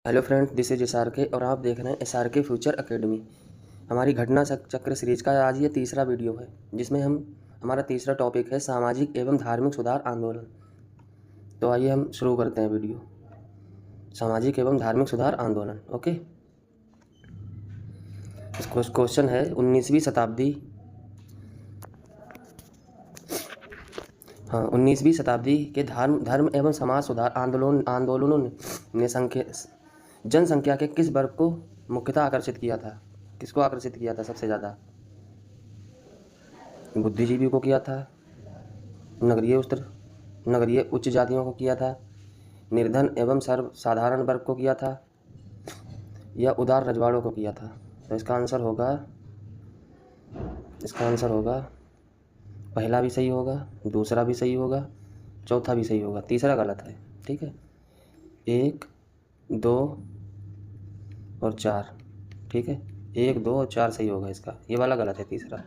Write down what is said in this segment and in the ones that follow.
Hello friends, this is SRK और आप देख रहे हैं SRK फ्यूचर एकेडमी। हमारी घटना चक्र सीरीज का आज ये तीसरा वीडियो है, जिसमें हमारा तीसरा टॉपिक है सामाजिक एवं धार्मिक सुधार आंदोलन। तो आइए हम शुरू करते हैं वीडियो। सामाजिक एवं धार्मिक सुधार आंदोलन। ओके, क्वेश्चन है 19वीं शताब्दी। हाँ, 19वीं शताब्दी के धर्म एवं समाज सुधार आंदोलनों ने जनसंख्या के किस वर्ग को मुख्यतः आकर्षित किया था? किसको आकर्षित किया था सबसे ज़्यादा? बुद्धिजीवी को किया था, नगरीय उच्च जातियों को किया था, निर्धन एवं सर्वसाधारण वर्ग को किया था, या उदार रजवाड़ों को किया था? तो इसका आंसर होगा पहला भी सही होगा, दूसरा भी सही होगा, चौथा भी सही होगा, तीसरा गलत है। ठीक है, 1, 2 और 4। ठीक है, 1, 2 और 4 सही होगा इसका, ये वाला गलत है तीसरा।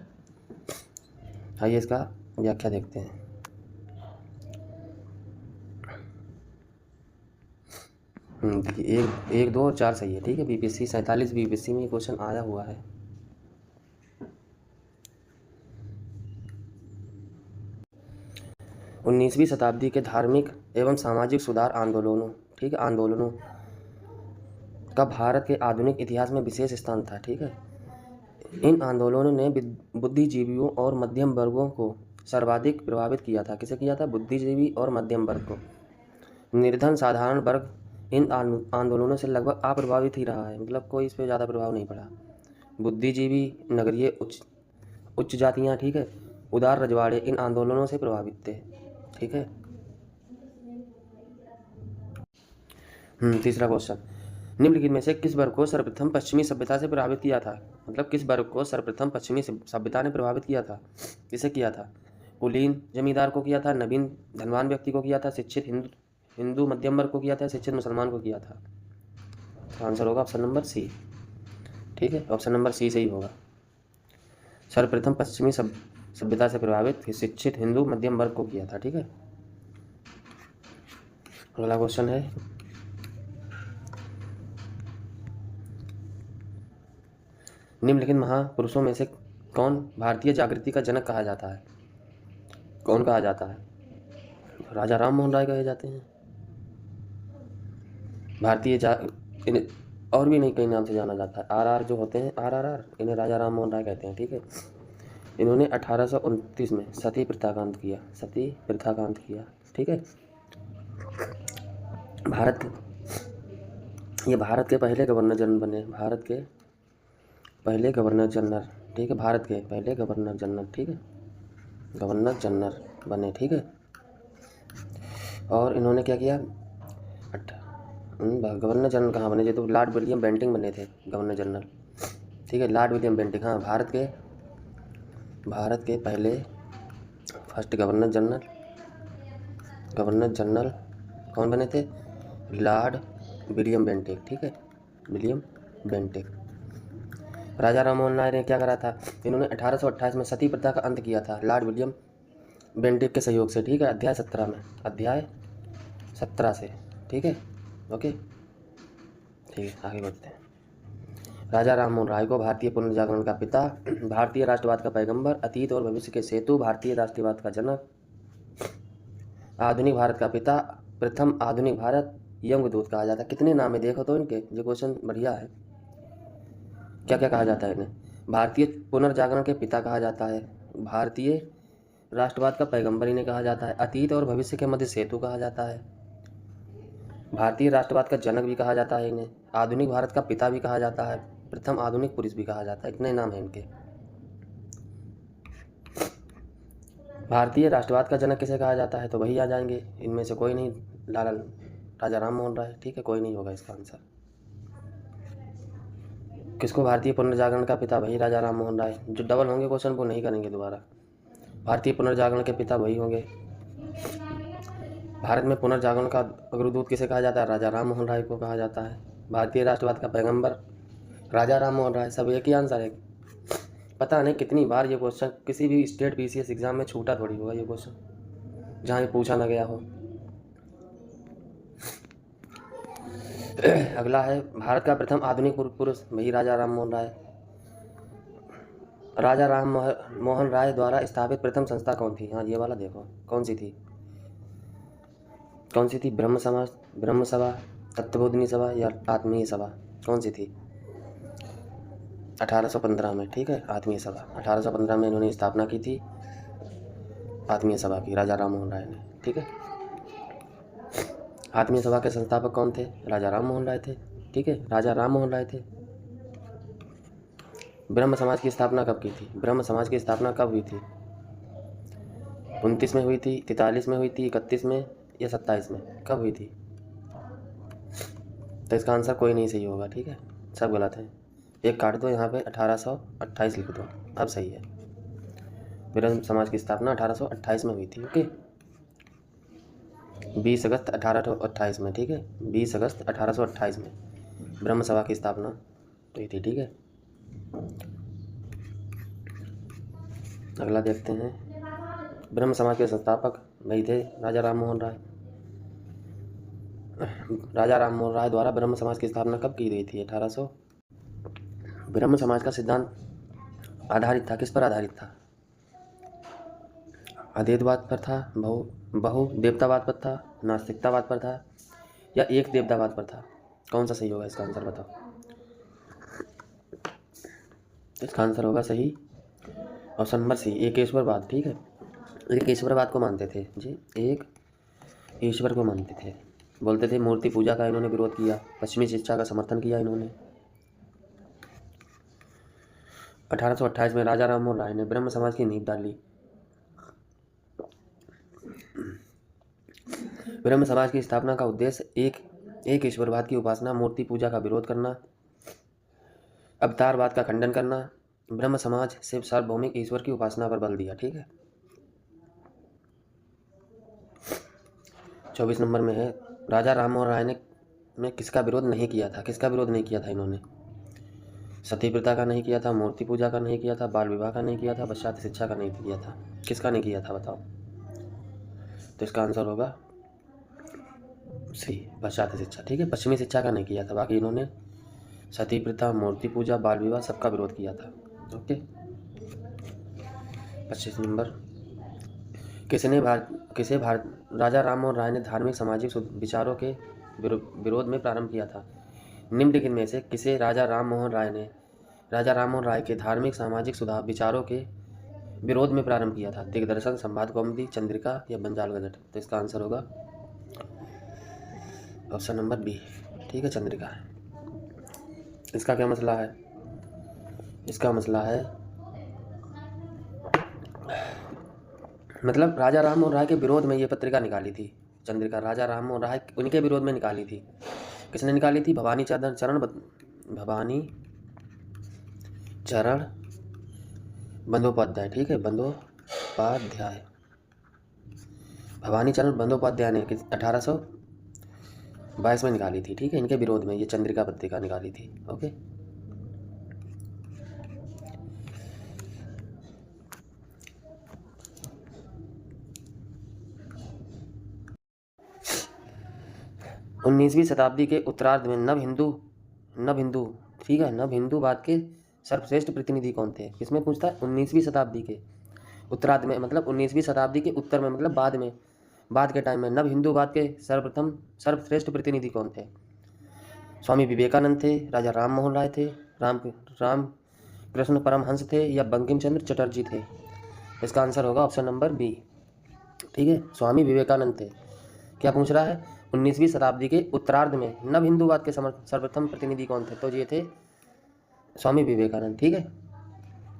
आइए इसका व्याख्या देखते हैं। देखिए, 1, 2 और 4 सही है। ठीक है, BPSC 47 BPSC में ये क्वेश्चन आया हुआ है। उन्नीसवीं शताब्दी के धार्मिक एवं सामाजिक सुधार आंदोलनों, ठीक है, आंदोलनों का भारत के आधुनिक इतिहास में विशेष स्थान था। ठीक है, इन आंदोलनों ने बुद्धिजीवियों और मध्यम वर्गों को सर्वाधिक प्रभावित किया था। किसे किया था? बुद्धिजीवी और मध्यम वर्ग को। निर्धन साधारण वर्ग इन आंदोलनों से लगभग अप्रभावित ही रहा है, मतलब कोई इस पर ज़्यादा प्रभाव नहीं पड़ा। बुद्धिजीवी, नगरीय उच्च जातियाँ, ठीक है, उदार रजवाड़े इन आंदोलनों से प्रभावित थे। ठीक है, तीसरा क्वेश्चन, निम्नलिखित में से किस वर्ग को सर्वप्रथम पश्चिमी सभ्यता से प्रभावित किया था? मतलब किस वर्ग को सर्वप्रथम पश्चिमी सभ्यता ने प्रभावित किया था? किसे किया था? कुलीन जमींदार को किया था, नवीन धनवान व्यक्ति को किया था, शिक्षित हिंदू मध्यम वर्ग को किया था, शिक्षित मुसलमान को किया था? तो आंसर होगा ऑप्शन नंबर सी। ठीक है, ऑप्शन नंबर सी सही होगा। सर्वप्रथम पश्चिमी सभ्यता से प्रभावित शिक्षित हिंदू मध्यम वर्ग को किया था। ठीक है, अगला क्वेश्चन है, निम्नलिखित महापुरुषों में से कौन भारतीय जागृति का जनक कहा जाता है? कौन कहा जाता है? राजा राम मोहन राय कहे जाते हैं। इन्हें और भी नहीं कई नाम से जाना जाता है। RR जो होते हैं, RRR, इन्हें राजा राम मोहन राय कहते हैं। ठीक है, इन्होंने 1829 में सती प्रथाकांत किया। ठीक है, ये भारत के पहले गवर्नर जनरल बने। भारत के पहले गवर्नर जनरल। ठीक है, भारत के पहले गवर्नर जनरल। ठीक है, गवर्नर जनरल बने। ठीक है, और इन्होंने क्या किया? गवर्नर जनरल कहाँ बने? तो लॉर्ड विलियम बेंटिंग बने थे गवर्नर जनरल। ठीक है, लॉर्ड विलियम बेंटिंग, हाँ, भारत के पहले फर्स्ट गवर्नर जनरल कौन बने थे? Lord William Bentinck. ठीक है, विलियम बेंटिंग। राजा राम मोहन राय ने क्या करा था? इन्होंने 1828 में सती प्रथा का अंत किया था, लॉर्ड विलियम बेंटिंग के सहयोग से। ठीक है, अध्याय 17 से। ठीक है, ओके, ठीक है, आगे बढ़ते हैं। राजा राम मोहन राय को भारतीय पुनर्जागरण का पिता, भारतीय राष्ट्रवाद का पैगंबर, अतीत और भविष्य के सेतु, भारतीय राष्ट्रवाद का जनक, आधुनिक भारत का पिता, प्रथम आधुनिक भारत, यमदूत कहा जाता है। कितने नाम है देखो तो इनके, ये क्वेश्चन बढ़िया है। क्या क्या कहा जाता है इन्हें? भारतीय पुनर्जागरण के पिता कहा जाता है, भारतीय राष्ट्रवाद का पैगंबर इन्हें कहा जाता है, अतीत और भविष्य के मध्य सेतु कहा जाता है, भारतीय राष्ट्रवाद का जनक भी कहा जाता है इन्हें, आधुनिक भारत का पिता भी कहा जाता है, प्रथम आधुनिक पुरुष भी कहा जाता है। इतने नाम हैं इनके। भारतीय राष्ट्रवाद का जनक किसे कहा जाता है? तो वही आ जाएंगे, इनमें से कोई नहीं, राजा राम मोहन राय। ठीक है, कोई नहीं होगा इसका आंसर। किसको भारतीय पुनर्जागरण का पिता? वही राजा राम मोहन राय। जो डबल होंगे क्वेश्चन वो नहीं करेंगे दोबारा। भारतीय पुनर्जागरण के पिता वही होंगे। भारत में पुनर्जागरण का अग्रदूत किसे कहा जाता है? राजा राम मोहन राय को कहा जाता है। भारतीय राष्ट्रवाद का पैगंबर राजा राम मोहन राय। सब एक ही आंसर है। पता नहीं कितनी बार ये क्वेश्चन किसी भी स्टेट BCS एग्जाम में छूटा थोड़ी होगा ये क्वेश्चन, जहाँ ये पूछा ना गया हो। अगला है भारत का प्रथम आधुनिक पुरुष, वही राजा राम मोहन राय। राजा राम मोहन राय द्वारा स्थापित प्रथम संस्था कौन थी? हाँ, ये वाला देखो कौन सी थी, कौन सी थी? ब्रह्म समाज, ब्रह्म सभा, तत्वबोधिनी सभा या आत्मीय सभा, कौन सी थी? 1815 में, ठीक है, आत्मीय सभा। 1815 में इन्होंने स्थापना की थी आत्मीय सभा की, राजा राम मोहन राय ने, ठीक है। आत्मीय सभा के संस्थापक कौन थे? राजा राम मोहन राय थे, ठीक है, राजा राम मोहन राय थे। ब्रह्म समाज की स्थापना कब की थी? ब्रह्म समाज की स्थापना कब हुई थी? 29 में हुई थी, 43 में हुई थी, 31 में या 27 में, कब हुई थी? तो इसका आंसर कोई नहीं सही होगा, ठीक है, सब गलत है। एक काट दो यहाँ पे, 1828 लिख दो, अब सही है। ब्रह्म समाज की स्थापना 1828 में हुई थी, ओके। 20 अगस्त 1828 में, ठीक है, 20 अगस्त 1828 में ब्रह्म सभा की स्थापना हुई थी, ठीक है। अगला देखते हैं, ब्रह्म समाज के संस्थापक वही थे राजा राम मोहन राय। राजा राम मोहन राय द्वारा ब्रह्म समाज की स्थापना कब की गई थी? 1800। ब्रह्म समाज का सिद्धांत आधारित था, किस पर आधारित था? अद्वैतवाद पर था, बहु देवतावाद पर था, नास्तिकतावाद पर था या एक देवतावाद पर था? कौन सा सही होगा? इसका आंसर बताओ। इसका आंसर होगा सही ऑप्शन नंबर सी, एक ईश्वरवाद, ठीक है। एक ईश्वरवाद को मानते थे जी, एक ईश्वर को मानते थे। बोलते थे मूर्ति पूजा का इन्होंने विरोध किया, पश्चिमी शिक्षा का समर्थन किया इन्होंने। 1828 में राजा राम मोहन राय ने ब्रह्म समाज की नींव डाली। ब्रह्म समाज की स्थापना का उद्देश्य एक ईश्वरवाद की उपासना, मूर्ति पूजा का विरोध करना, अवतारवाद का खंडन करना। ब्रह्म समाज से सार्वभौमिक ईश्वर की उपासना पर बल दिया, ठीक है। 24 नंबर में है, राजा राम मोहन राय ने किसका विरोध नहीं किया था? किसका विरोध नहीं किया था इन्होंने? सती प्रथा का नहीं किया था, मूर्ति पूजा का नहीं किया था, बाल विवाह का नहीं किया था, पाश्चात्य शिक्षा का नहीं किया था। किसका नहीं किया था बताओ? तो इसका आंसर होगा सी, पाश्चात्य शिक्षा, ठीक है, पश्चिमी शिक्षा का नहीं किया था। बाकी इन्होंने सती प्रथा, मूर्ति पूजा, बाल विवाह सबका विरोध किया था, ओके। 25 नंबर, राजा राम मोहन राय ने धार्मिक सामाजिक विचारों के विरोध में प्रारंभ किया था? निम्नलिखित में से किसे राजा राम मोहन राय के धार्मिक सामाजिक सुधार विचारों के विरोध में प्रारंभ किया था? दिग्दर्शन, संवाद कौमुदी, चंद्रिका या बंजाल गजट? तो इसका आंसर होगा ऑप्शन नंबर बी, ठीक है, चंद्रिका। इसका क्या मसला है? इसका मसला है मतलब राजा राम मोहन राय के विरोध में ये पत्रिका निकाली थी चंद्रिका, राजा राम मोहन राय उनके विरोध में निकाली थी। किसने निकाली थी? भवानी चरण बंदोपाध्याय, ठीक है, भवानी चरण बंदोपाध्याय ने 1822 में निकाली थी, ठीक है, इनके विरोध में ये चंद्रिका पत्रिका निकाली थी, ओके। उन्नीसवीं शताब्दी के उत्तरार्ध में नव हिंदू, ठीक है, नव हिंदूवाद के सर्वश्रेष्ठ प्रतिनिधि कौन थे? किसमें पूछता है? 19वीं शताब्दी के उत्तरार्ध में, मतलब 19वीं शताब्दी के उत्तर में, मतलब बाद के टाइम में नव हिंदूवाद के सर्वश्रेष्ठ प्रतिनिधि कौन थे? स्वामी विवेकानंद थे, राजा राम मोहन राय थे, राम कृष्ण परमहंस थे या बंकिम चंद्र चटर्जी थे? इसका आंसर होगा ऑप्शन नंबर बी, ठीक है, स्वामी विवेकानंद थे। क्या पूछ रहा है? 19वीं शताब्दी के उत्तरार्ध में नव हिंदूवाद के सर्वप्रथम प्रतिनिधि कौन थे? तो ये थे स्वामी विवेकानंद, ठीक है।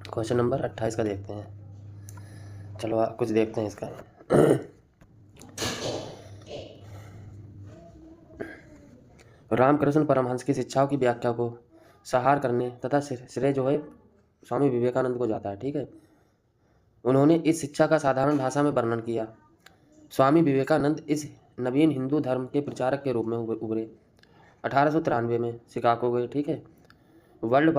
क्वेश्चन नंबर 28 का देखते हैं, चलो कुछ देखते हैं इसका। रामकृष्ण परमहंस की शिक्षाओं की व्याख्या को सहार करने तथा श्रेय जो है स्वामी विवेकानंद को जाता है, ठीक है। उन्होंने इस शिक्षा का साधारण भाषा में वर्णन किया। स्वामी विवेकानंद इस नवीन हिंदू धर्म के प्रचारक के रूप में उभरे। 1893 में शिकागो गए, ठीक है। वर्ल्ड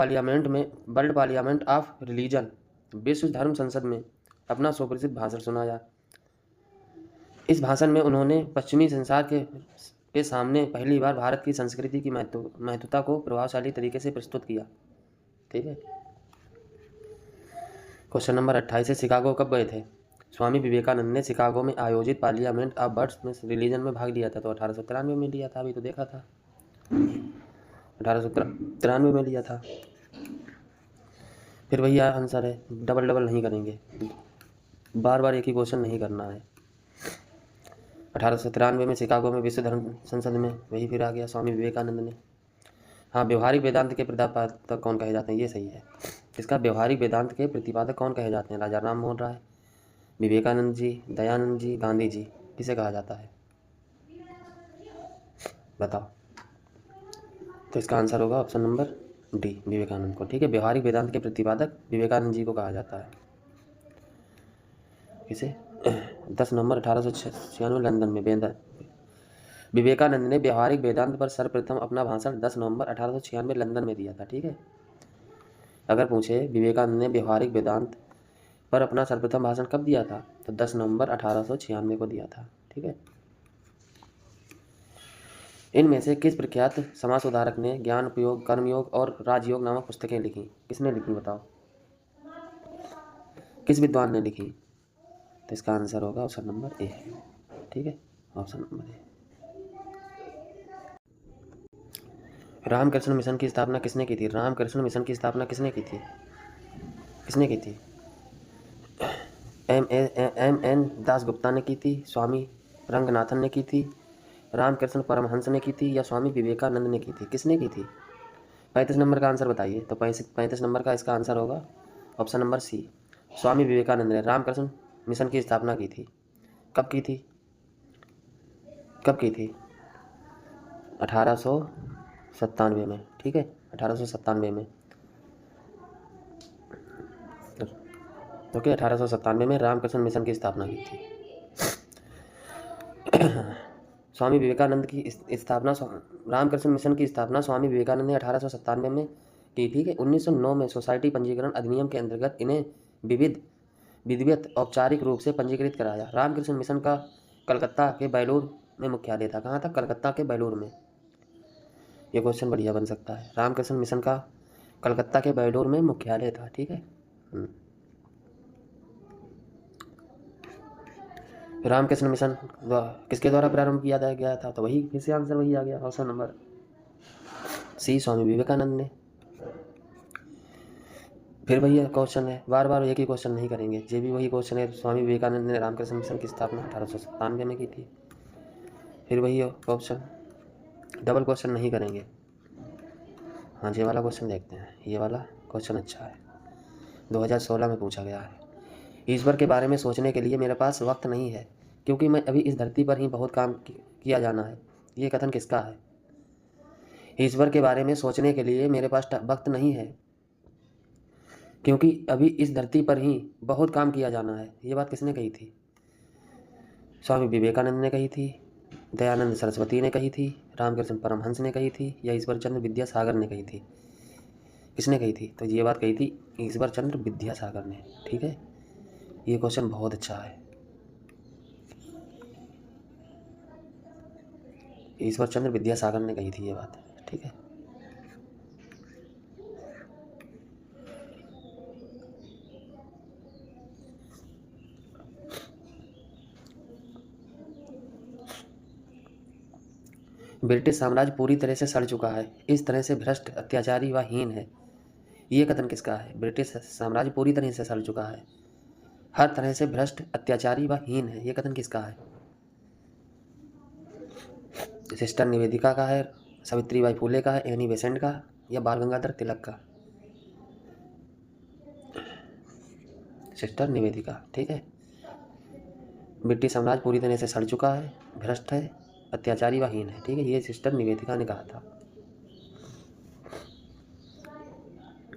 पार्लियामेंट ऑफ रिलीजन, विश्व धर्म संसद में अपना सुप्रसिद्ध भाषण सुनाया। इस भाषण में उन्होंने पश्चिमी संसार के के सामने पहली बार भारत की संस्कृति की महत्वता को प्रभावशाली तरीके से प्रस्तुत किया। ठीक है। क्वेश्चन नंबर 28 है, शिकागो कब गए थे? स्वामी विवेकानंद ने शिकागो में आयोजित पार्लियामेंट ऑफ बर्ड्स में रिलीजन में भाग लिया था। तो 1893 में लिया था, अभी तो देखा था 1893 में लिया था। फिर भैया आंसर है, डबल डबल नहीं करेंगे, बार बार एक ही क्वेश्चन नहीं करना है। 1893 में शिकागो में विश्व धर्म संसद में वही फिर आ गया स्वामी विवेकानंद ने। हाँ, व्यवहारिक वेदांत के प्रतिपादक कौन कहे जाते हैं? ये सही है। इसका व्यवहारिक वेदांत के प्रतिपादक कौन कहे जाते हैं? राजा राम मोहन राय, विवेकानंद जी, दयानंद जी, गांधी जी, किसे कहा जाता है? बताओ। तो इसका आंसर होगा ऑप्शन नंबर डी, विवेकानंद को। ठीक है, व्यवहारिक वेदांत के प्रतिपादक विवेकानंद जी को कहा जाता है। किसे? 10 नंबर 1896 लंदन में विवेकानंद ने व्यवहारिक वेदांत पर सर्वप्रथम अपना भाषण 10 नवंबर 1896 लंदन में दिया था। ठीक है, अगर पूछे विवेकानंद ने व्यवहारिक वेदांत पर अपना सर्वप्रथम भाषण कब दिया था, तो 10 नवंबर 1896 को दिया था। ठीक है। इनमें से किस प्रख्यात समाज सुधारक ने ज्ञान उपयोग, कर्मयोग और राजयोग नामक पुस्तकें लिखी? किसने लिखी बताओ? किस विद्वान ने लिखी? तो इसका आंसर होगा ऑप्शन नंबर ए। ठीक है, option number A. Ramakrishna Mission की स्थापना किसने की थी? रामकृष्ण मिशन की स्थापना किसने की थी? किसने की थी? एम एन दासगुप्ता ने की थी, स्वामी रंगनाथन ने की थी, रामकृष्ण परमहंस ने की थी, या स्वामी विवेकानंद ने की थी? किसने की थी? 35 नंबर का आंसर बताइए। तो 35 नंबर का इसका आंसर होगा option number C, Swami Vivekananda ने रामकृष्ण मिशन की स्थापना की थी। कब की थी? कब की थी? 1897 में। ठीक है, 1897 में। ओके, 1897 में रामकृष्ण मिशन की स्थापना की थी। स्वामी विवेकानंद की स्थापना, रामकृष्ण मिशन की स्थापना स्वामी विवेकानंद ने 1897 में की। ठीक है। 1909 में सोसाइटी पंजीकरण अधिनियम के अंतर्गत इन्हें विधिवत औपचारिक रूप से पंजीकृत कराया। रामकृष्ण मिशन का कलकत्ता के बेलूर में मुख्यालय था। कहाँ था? कलकत्ता के बेलूर में। ये क्वेश्चन बढ़िया बन सकता है। रामकृष्ण मिशन का कलकत्ता के बेलूर में मुख्यालय था। ठीक है। रामकृष्ण मिशन किसके द्वारा प्रारंभ किया गया था? तो वही फिर से आंसर वही आ गया, option number C, Swami Vivekananda ने। फिर भैया क्वेश्चन है, बार बार एक ही क्वेश्चन नहीं करेंगे, ये भी वही क्वेश्चन है। स्वामी विवेकानंद ने रामकृष्ण मिशन की स्थापना 1897 में की थी। फिर वही क्वेश्चन, डबल क्वेश्चन नहीं करेंगे। हाँ, ये वाला क्वेश्चन देखते हैं। ये वाला क्वेश्चन अच्छा है, 2016 में पूछा गया है। ईश्वर के बारे में सोचने के लिए मेरे पास वक्त नहीं है, क्योंकि मैं अभी इस धरती पर ही बहुत काम किया जाना है। ये कथन किसका है? ईश्वर के बारे में सोचने के लिए मेरे पास वक्त नहीं है, क्योंकि अभी इस धरती पर ही बहुत काम किया जाना है। ये बात किसने कही थी? स्वामी विवेकानंद ने कही थी, दयानंद सरस्वती ने कही थी, रामकृष्ण परमहंस ने कही थी, या ईश्वर चंद्र विद्यासागर ने कही थी? किसने कही थी? तो ये बात कही थी ईश्वर चंद्र विद्यासागर ने। ठीक है, ये क्वेश्चन बहुत अच्छा है। ईश्वर चंद्र विद्यासागर ने कही थी ये बात। ठीक है। ब्रिटिश साम्राज्य पूरी तरह से सड़ चुका है, इस तरह से भ्रष्ट, अत्याचारी व हीन है। ये कथन किसका है? ब्रिटिश साम्राज्य पूरी तरह से सड़ चुका है, हर तरह से भ्रष्ट, अत्याचारी व हीन है। ये कथन किसका है? सिस्टर निवेदिका का है, सावित्रीबाई फुले का है, एनी बेसेंट का, या बाल गंगाधर तिलक का? सिस्टर निवेदिका। ठीक है। ब्रिटिश साम्राज्य पूरी तरह से सड़ चुका है, भ्रष्ट है, अत्याचारी व हीन है। ठीक है, ये सिस्टर निवेदिका ने कहा था।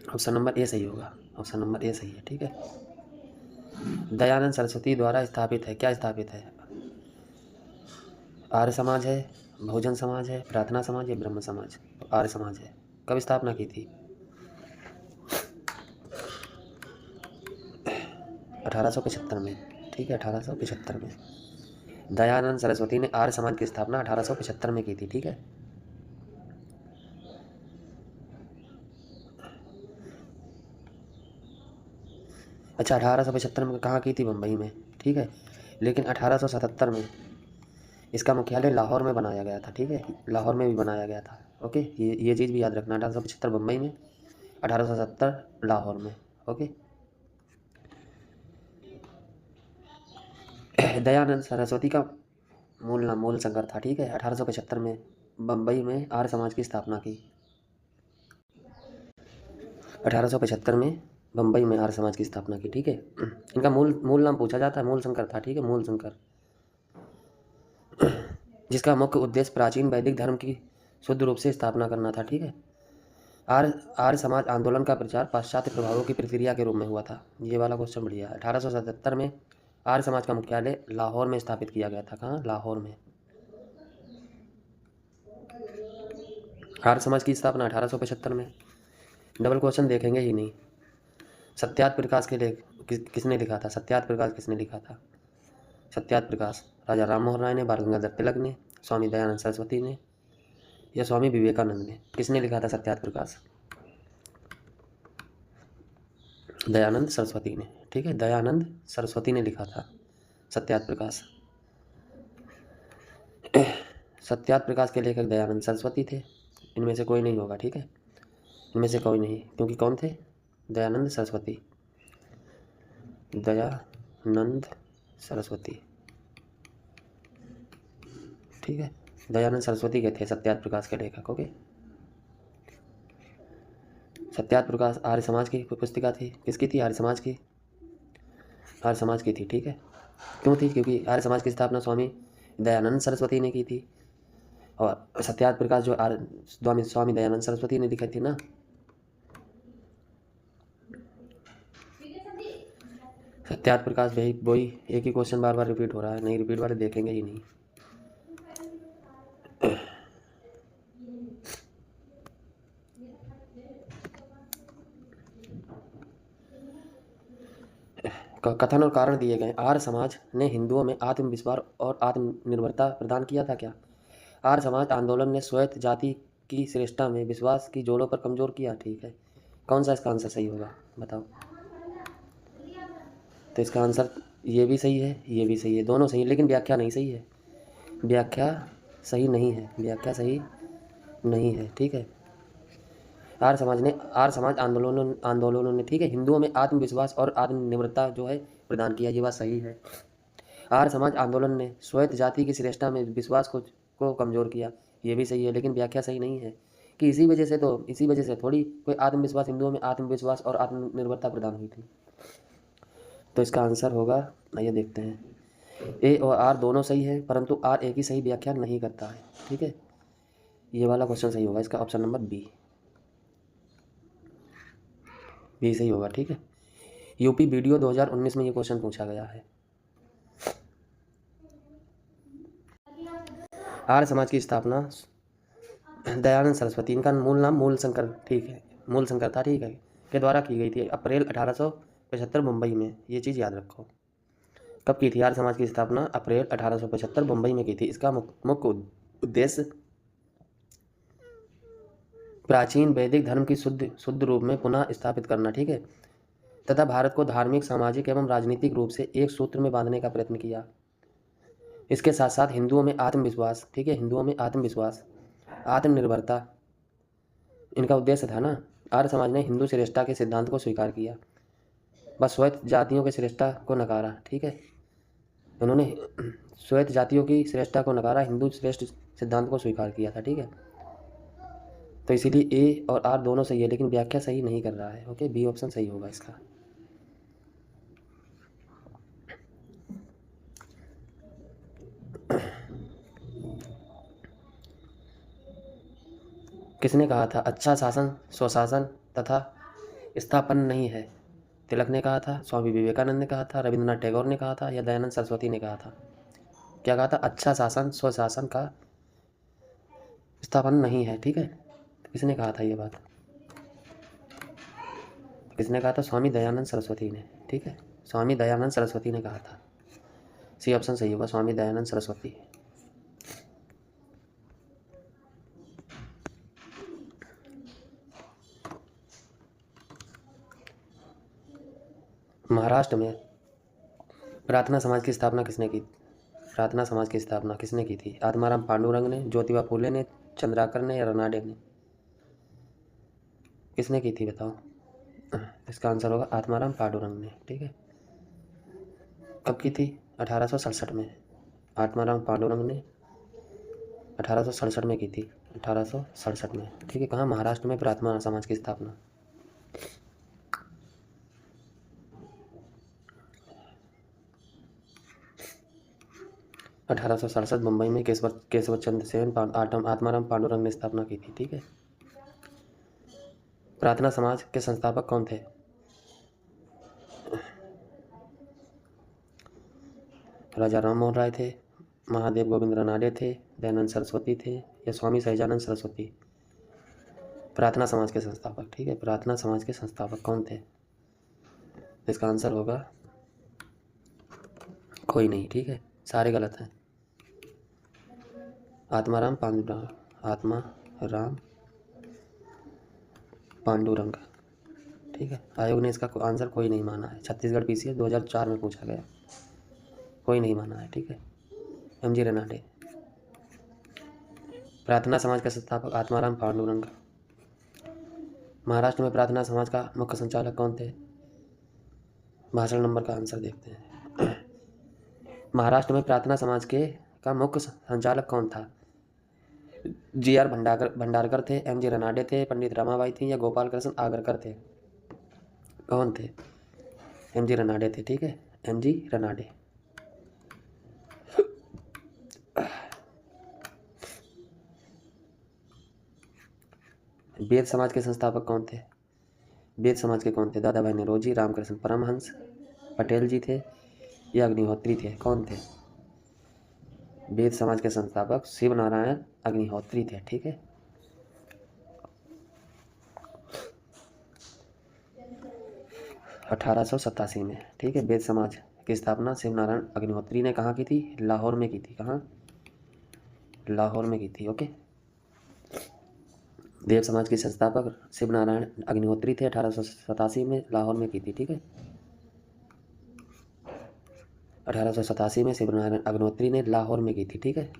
ऑप्शन नंबर ए सही होगा, ऑप्शन नंबर ए सही है। ठीक है। दयानंद सरस्वती द्वारा स्थापित है, क्या स्थापित है? आर्य समाज है, बहुजन समाज है, प्रार्थना समाज है, ब्रह्म समाज? तो आर्य समाज है। कब स्थापना की थी? 1875 में। ठीक है, 1875 में। दयानंद सरस्वती ने आर्य समाज की स्थापना 1875 में की थी, ठीक है। अच्छा, 1875 में कहाँ की थी? मुंबई में, ठीक है। लेकिन 1877 में इसका मुख्यालय लाहौर में बनाया गया था, ठीक है। लाहौर में भी बनाया गया था, ओके। ये चीज़ भी याद रखना, 1875 मुंबई में, 1877 लाहौर में, ओके। दयानंद सरस्वती का मूल नाम मूलशंकर था, ठीक है। 1875 में बम्बई में आर्य समाज की स्थापना की। 1875 में बम्बई में आर्य समाज की स्थापना की, ठीक है। इनका मूल नाम पूछा जाता है, मूलशंकर था, ठीक है, मूलशंकर। जिसका मुख्य उद्देश्य प्राचीन वैदिक धर्म की शुद्ध रूप से स्थापना करना था, ठीक है। आर्य समाज आंदोलन का प्रचार पाश्चात्य प्रभावों की प्रतिक्रिया के रूप में हुआ था। ये वाला क्वेश्चन बढ़िया है। 1877 में आर्य समाज का मुख्यालय लाहौर में स्थापित किया गया था। कहाँ? लाहौर में। आर्य समाज की स्थापना 1875 में। डबल क्वेश्चन देखेंगे ही नहीं। सत्यार्थ प्रकाश के लेख किसने लिखा था? सत्यार्थ प्रकाश किसने लिखा था? सत्यार्थ प्रकाश राजा राम मोहन राय ने, बाल गंगाधर तिलक ने, स्वामी दयानंद सरस्वती ने, या स्वामी विवेकानंद ने? किसने लिखा था सत्यार्थ प्रकाश? दयानंद सरस्वती ने, ठीक है। दयानंद सरस्वती ने लिखा था सत्यार्थ प्रकाश। सत्यार्थ प्रकाश के लेखक दयानंद सरस्वती थे। इनमें से कोई नहीं होगा, ठीक है। इनमें से कोई नहीं, क्योंकि कौन थे? दयानंद सरस्वती। दयानंद सरस्वती, ठीक है। दयानंद सरस्वती के थे सत्यार्थ प्रकाश के लेखक, ओके। सत्यार्थ प्रकाश आर्य समाज की पुस्तिका थी। किसकी थी? आर्य समाज की। आर्य समाज की थी, ठीक है। क्यों थी? क्योंकि आर्य समाज की स्थापना स्वामी दयानंद सरस्वती ने की थी। और सत्यार्थ प्रकाश जो स्वामी दयानंद सरस्वती ने लिखी थी ना। सत्यार्थ प्रकाश भाई वही एक ही क्वेश्चन बार बार रिपीट हो रहा है, नहीं रिपीट वाले देखेंगे ही नहीं। कथन और कारण दिए गए। आर्य समाज ने हिंदुओं में आत्मविश्वास और आत्मनिर्भरता प्रदान किया था। क्या? आर्य समाज आंदोलन ने श्वेत जाति की श्रेष्ठता में विश्वास की जोड़ों पर कमजोर किया, ठीक है। कौन सा इसका आंसर सही होगा? बताओ। तो इसका आंसर ये भी सही है, ये भी सही है, दोनों सही है, लेकिन व्याख्या नहीं सही है। व्याख्या सही नहीं है, व्याख्या सही नहीं है, ठीक है। आर्य समाज आंदोलनों ने, ठीक है, हिंदुओं में आत्मविश्वास और आत्मनिर्भरता जो है प्रदान किया। ये बात सही है। आर्य समाज आंदोलन ने श्वेत जाति की श्रेष्ठता में विश्वास को कमजोर किया। ये भी सही है, लेकिन व्याख्या सही नहीं है कि इसी वजह से थोड़ी कोई आत्मविश्वास, हिंदुओं में आत्मविश्वास और आत्मनिर्भरता प्रदान हुई थी। तो इसका आंसर होगा, आइए देखते हैं। ए और आर दोनों सही है, परंतु आर एक ही सही व्याख्या नहीं करता है, ठीक है। ये वाला क्वेश्चन सही होगा, इसका ऑप्शन नंबर बी सही होगा, ठीक है। यूपी वीडियो 2019 में ये क्वेश्चन पूछा गया है। आर्य समाज की स्थापना दयानंद सरस्वती, इनका मूल नाम मूलशंकर, ठीक है, मूलशंकर था, ठीक है, के द्वारा की गई थी अप्रैल 1875 मुंबई में। ये चीज़ याद रखो। कब की थी आर्य समाज की स्थापना? अप्रैल 1875 मुंबई में की थी। इसका मुख्य उद्देश्य प्राचीन वैदिक धर्म की शुद्ध रूप में पुनः स्थापित करना, ठीक है, तथा भारत को धार्मिक, सामाजिक एवं राजनीतिक रूप से एक सूत्र में बांधने का प्रयत्न किया। इसके साथ साथ हिंदुओं में आत्मविश्वास, ठीक है, हिंदुओं में आत्मविश्वास, आत्मनिर्भरता इनका उद्देश्य था ना। आर्य समाज ने हिंदू श्रेष्ठता के सिद्धांत को स्वीकार किया, बस श्वेत जातियों के श्रेष्ठता को नकारा, ठीक है। उन्होंने श्वेत जातियों की श्रेष्ठता को नकारा, हिंदू श्रेष्ठ सिद्धांत को स्वीकार किया था, ठीक है। तो इसीलिए ए और आर दोनों सही है, लेकिन व्याख्या सही नहीं कर रहा है, ओके। बी ऑप्शन सही होगा इसका। किसने कहा था अच्छा शासन स्वशासन तथा स्थापन नहीं है? तिलक ने कहा था, स्वामी विवेकानंद ने कहा था, रविंद्रनाथ टैगोर ने कहा था, या दयानंद सरस्वती ने कहा था? क्या कहा था? अच्छा शासन स्वशासन का स्थापन नहीं है, ठीक है। तो किसने कहा था ये बात? किसने कहा था? स्वामी दयानंद सरस्वती ने, ठीक है, स्वामी दयानंद सरस्वती ने कहा था। सी ऑप्शन सही होगा, स्वामी दयानंद सरस्वती। महाराष्ट्र में प्रार्थना समाज की स्थापना किसने की? प्रार्थना समाज की स्थापना किसने की थी? आत्माराम पांडुरंग ने, ज्योतिबा फुले ने, चंद्राकर ने या रनाडे ने? किसने की थी बताओ? इसका आंसर होगा आत्माराम पांडुरंग ने। ठीक है, कब की थी? 1867 में। आत्माराम पांडुरंग ने 1867 में की थी, 1867 में। ठीक है, कहाँ? महाराष्ट्र में प्रार्थना समाज की स्थापना। अठारह सौ सड़सठ मुंबई में केशव चंद्र सेन आत्माराम पांडुरंग ने स्थापना की थी। ठीक है, प्रार्थना समाज के संस्थापक कौन थे? राजा राम मोहन राय थे, महादेव गोविंद रनाडे थे, दयानंद सरस्वती थे या स्वामी सहजानंद सरस्वती? प्रार्थना समाज के संस्थापक। ठीक है, प्रार्थना समाज के संस्थापक कौन थे? इसका आंसर होगा कोई नहीं। ठीक है, सारे गलत हैं। आत्माराम पांडुरंग। ठीक है, आयोग ने इसका आंसर कोई नहीं माना है। छत्तीसगढ़ पीसीएस 2004 में पूछा गया, कोई नहीं माना है। ठीक है, एमजी रनाडे। प्रार्थना समाज का संस्थापक आत्माराम पांडुरंग। महाराष्ट्र में प्रार्थना समाज का मुख्य संचालक कौन थे? भाषण नंबर का आंसर देखते हैं। महाराष्ट्र में प्रार्थना समाज का मुख्य संचालक कौन था? जीआर भंडारकर थे, एमजी रनाडे थे, पंडित रमाबाई थी या गोपाल कृष्ण आगरकर थे? कौन थे? एमजी रनाडे थे। ठीक है, एमजी रनाडे। बेद समाज के संस्थापक कौन थे? बेद समाज के कौन थे? दादा भाई नौरोजी, रामकृष्ण परमहंस, पटेल जी थे या अग्निहोत्री थे? कौन थे? बेद समाज के संस्थापक शिव नारायण अग्निहोत्री थे। ठीक है, अठारह सौ सतासी में। ठीक है, बेद समाज की स्थापना शिव नारायण अग्निहोत्री ने कहाँ की थी? लाहौर में की थी। कहाँ? लाहौर में की थी। ओके, देव समाज के संस्थापक शिव नारायण अग्निहोत्री थे, 1887 में लाहौर में की थी। ठीक है, 1887 में शिव नारायण अग्निहोत्री ने लाहौर में की थी। ठीक है,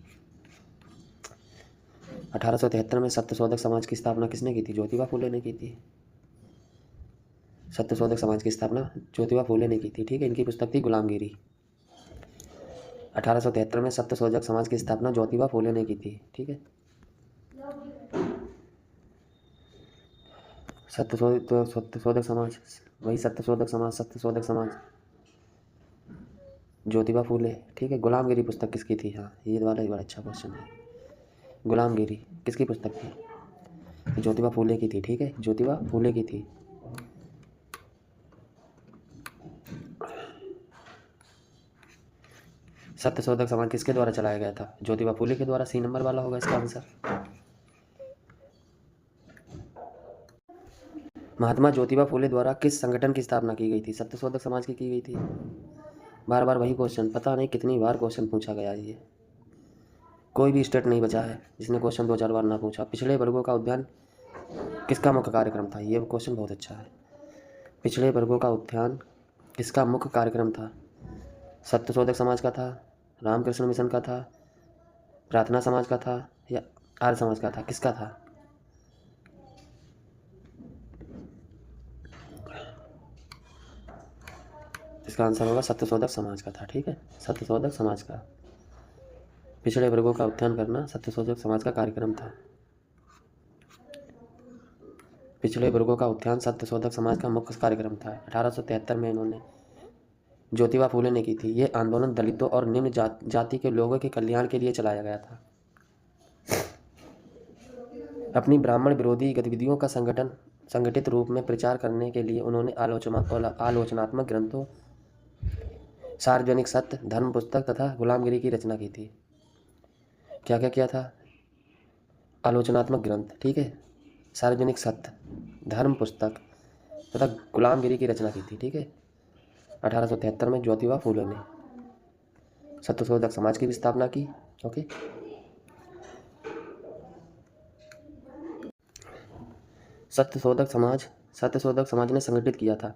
1873 में सत्यशोधक समाज की स्थापना किसने की थी? ज्योतिबा फुले ने की थी। सत्यशोधक समाज की स्थापना ज्योतिबा फुले ने की थी। ठीक है, इनकी पुस्तक थी गुलामगिरी। 1873 में सत्यशोधक समाज की स्थापना ज्योतिबा फुले ने की थी। ठीक है, सत्यशोधक समाज, वही सत्यशोधक समाज ज्योतिबा फुले। ठीक है, गुलामगिरी पुस्तक किसकी थी? हाँ, ये वाला ही बड़ा अच्छा क्वेश्चन है। गुलामगिरी किसकी पुस्तक थी? ज्योतिबा फुले की थी। ठीक है, ज्योतिबा फुले की थी। सत्यशोधक समाज किसके द्वारा चलाया गया था? ज्योतिबा फुले के द्वारा। सी नंबर वाला होगा इसका आंसर। महात्मा ज्योतिबा फुले द्वारा किस संगठन की स्थापना की गई थी? सत्यशोधक समाज की गई थी। बार बार वही क्वेश्चन, पता नहीं कितनी बार क्वेश्चन पूछा गया है। ये कोई भी स्टेट नहीं बचा है जिसने क्वेश्चन 2-4 बार ना पूछा। पिछड़े वर्गों का उद्यान किसका मुख्य कार्यक्रम था? ये क्वेश्चन बहुत अच्छा है। पिछड़े वर्गों का उत्थान किसका मुख्य कार्यक्रम था? सत्यशोधक समाज का था, रामकृष्ण मिशन का था, प्रार्थना समाज का था या आर्य समाज का था? किसका था? इसका आंसर होगा सत्यशोधक समाज का था। ठीक है, सत्यशोधक समाज का। पिछड़े वर्गों का उत्थान करना सत्यशोधक समाज का कार्यक्रम था। पिछड़े वर्गों का उत्थान सत्यशोधक समाज का मुख्य कार्यक्रम था। 1873 में इन्होंने ज्योतिबा फुले ने की थी। ये आंदोलन दलितों और निम्न जाति के लोगों के कल्याण के लिए चलाया गया था। अपनी ब्राह्मण विरोधी गतिविधियों का संगठित रूप में प्रचार करने के लिए उन्होंने आलोचनात्मक ग्रंथों, सार्वजनिक सत्य, धर्म पुस्तक तथा गुलामगिरी की रचना की थी। क्या क्या किया था? आलोचनात्मक ग्रंथ, ठीक है, सार्वजनिक सत्य, धर्म पुस्तक तथा गुलामगिरी की रचना की थी। ठीक है, 1873 में ज्योतिबा फुले ने। सत्यशोधक समाज की भी स्थापना की। ओके, सत्यशोधक समाज ने संगठित किया था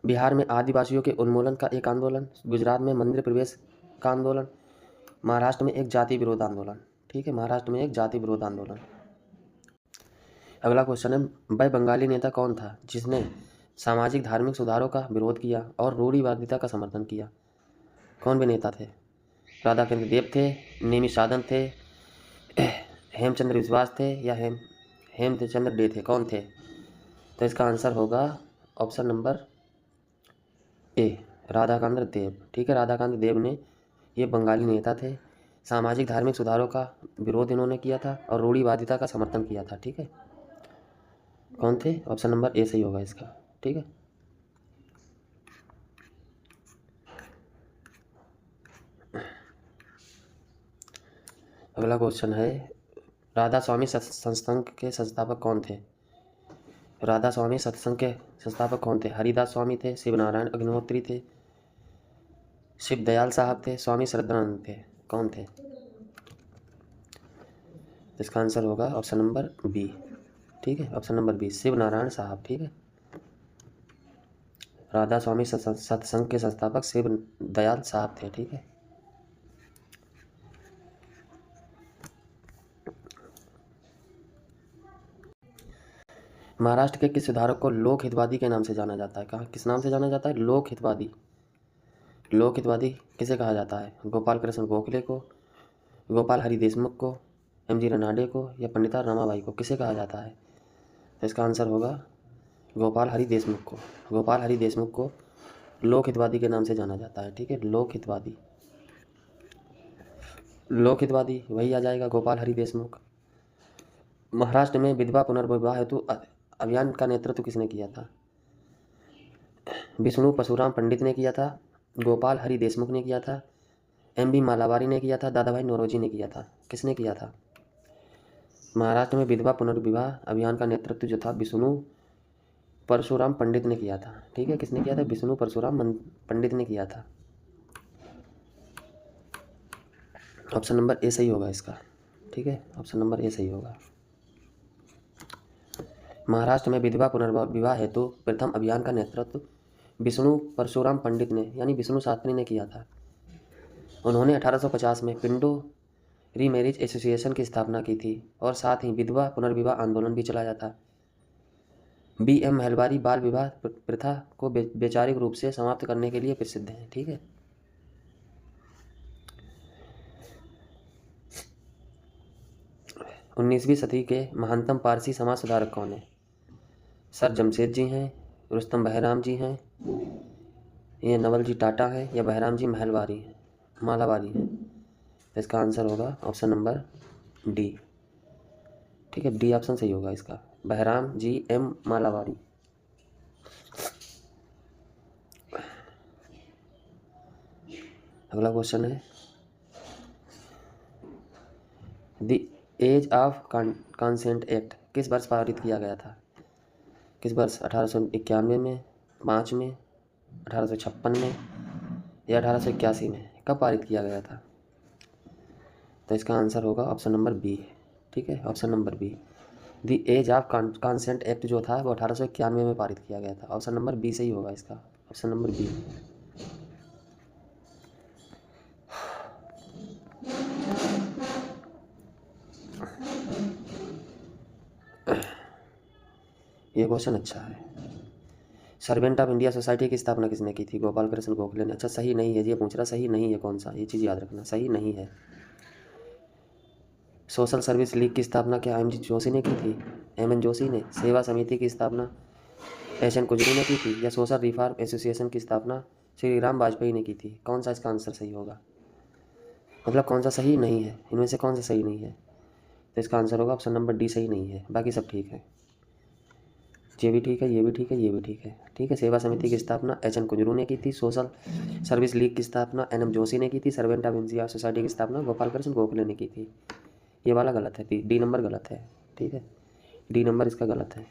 बिहार में आदिवासियों के उन्मूलन का एक आंदोलन, गुजरात में मंदिर प्रवेश का आंदोलन, महाराष्ट्र में एक जाति विरोध आंदोलन। ठीक है, महाराष्ट्र में एक जाति विरोध आंदोलन। अगला क्वेश्चन है, वह बंगाली नेता कौन था जिसने सामाजिक धार्मिक सुधारों का विरोध किया और रूढ़िवादिता का समर्थन किया? कौन वे नेता थे? राधाकृष्ण देव थे, नेमी साधन थे, हेमचंद्र विश्वास थे या हेमचंद्र डे थे? कौन थे? तो इसका आंसर होगा ऑप्शन नंबर ए, राधाकांत देव। ठीक है, राधाकांत देव ने, ये बंगाली नेता थे, सामाजिक धार्मिक सुधारों का विरोध इन्होंने किया था और रूढ़िवादिता का समर्थन किया था। ठीक है, कौन थे? ऑप्शन नंबर ए सही होगा इसका। ठीक है, अगला क्वेश्चन है, राधा स्वामी सत्संग के संस्थापक कौन थे? राधा स्वामी सत्संग के संस्थापक कौन थे? हरिदास स्वामी थे, शिवनारायण अग्निहोत्री थे, शिव दयाल साहब थे, स्वामी श्रद्धानंद थे? कौन थे? इसका आंसर होगा ऑप्शन नंबर बी। ठीक है, option number B, Shiv Narayan साहब। ठीक है, राधा स्वामी सत्संग के संस्थापक शिव दयाल साहब थे। ठीक है, महाराष्ट्र के किस सुधारक को लोक हितवादी के नाम से जाना जाता है? कहाँ, किस नाम से जाना जाता है? लोक हितवादी। लोक हितवादी किसे कहा जाता है? गोपाल कृष्ण गोखले को, गोपाल हरि देशमुख को, एम.जी. रनाडे को या पंडिता रमाबाई को? किसे कहा जाता है? तो इसका आंसर होगा गोपाल हरि देशमुख को। गोपाल हरि देशमुख को लोक हितवादी के नाम से जाना जाता है। ठीक है, लोक हितवादी, लोक हितवादी वही आ जाएगा, गोपाल हरि देशमुख। महाराष्ट्र में विधवा पुनर्विवाह हेतु अभियान का नेतृत्व किसने किया था? विष्णु परशुराम पंडित ने किया था, गोपाल हरि देशमुख ने किया था, एम.बी. मालावारी ने किया था, दादाभाई नौरोजी ने किया था? किसने किया था? महाराष्ट्र में विधवा पुनर्विवाह अभियान का नेतृत्व जो था विष्णु परशुराम पंडित ने किया था। ठीक है, किसने किया था? विष्णु परशुराम पंडित ने किया था। ऑप्शन नंबर ए सही होगा इसका। ठीक है, ऑप्शन नंबर ए सही होगा। महाराष्ट्र में विधवा पुनर्विवाह हेतु प्रथम अभियान का नेतृत्व विष्णु परशुराम पंडित ने यानी विष्णु शास्त्री ने किया था। उन्होंने 1850 में पिंडो रीमैरिज एसोसिएशन की स्थापना की थी और साथ ही विधवा पुनर्विवाह आंदोलन भी चलाया था। बी.एम. महलबारी बाल विवाह प्रथा को वैचारिक रूप से समाप्त करने के लिए प्रसिद्ध हैं। ठीक है, 19वीं सदी के महानतम पारसी समाज सुधारक कौन है? सर जमशेद जी हैं, रुस्तम बहराम जी हैं, ये नवल जी टाटा हैं या बहराम जी मालावारी हैं? तो इसका आंसर होगा ऑप्शन नंबर डी। ठीक है, डी ऑप्शन सही होगा इसका, बहराम जी एम मालावारी। अगला क्वेश्चन है, the Age of Consent Act किस वर्ष पारित किया गया था? किस वर्ष? 1891 में, 5 में, 1856 में या 1881 में? कब पारित किया गया था? तो इसका आंसर होगा ऑप्शन नंबर बी। ठीक है, option number B, the Age of Consent Act जो था वो 1891 में पारित किया गया था। ऑप्शन नंबर बी सही होगा इसका, ऑप्शन नंबर बी। ये क्वेश्चन अच्छा है। सर्वेंट ऑफ इंडिया सोसाइटी की स्थापना किसने की थी? गोपाल कृष्ण गोखले ने। अच्छा, सही नहीं है, ये पूछ रहा सही नहीं है कौन सा, ये चीज़ याद रखना, सही नहीं है। सोशल सर्विस लीग की स्थापना क्या एम.जी. जोशी ने की थी? एम.एन. जोशी ने। सेवा समिति की स्थापना एच.एन. कुजरू ने की थी या सोशल रिफॉर्म एसोसिएशन की स्थापना श्री राम वाजपेयी ने की थी? कौन सा इसका आंसर सही होगा? मतलब कौन सा सही नहीं है, इनमें से कौन सा सही नहीं है? तो इसका आंसर होगा ऑप्शन नंबर डी सही नहीं है, बाकी सब ठीक है। ये भी ठीक है, ये भी ठीक है, ये भी ठीक है। ठीक है, सेवा समिति की स्थापना एच.एन. कुजरू ने की थी, सोशल सर्विस लीग की स्थापना एन.एम. जोशी ने की थी, सर्वेंट ऑफ इंडिया सोसाइटी की स्थापना गोपाल कृष्ण गोखले ने की थी। ये वाला गलत है, डी नंबर गलत है। ठीक है, डी नंबर इसका गलत है।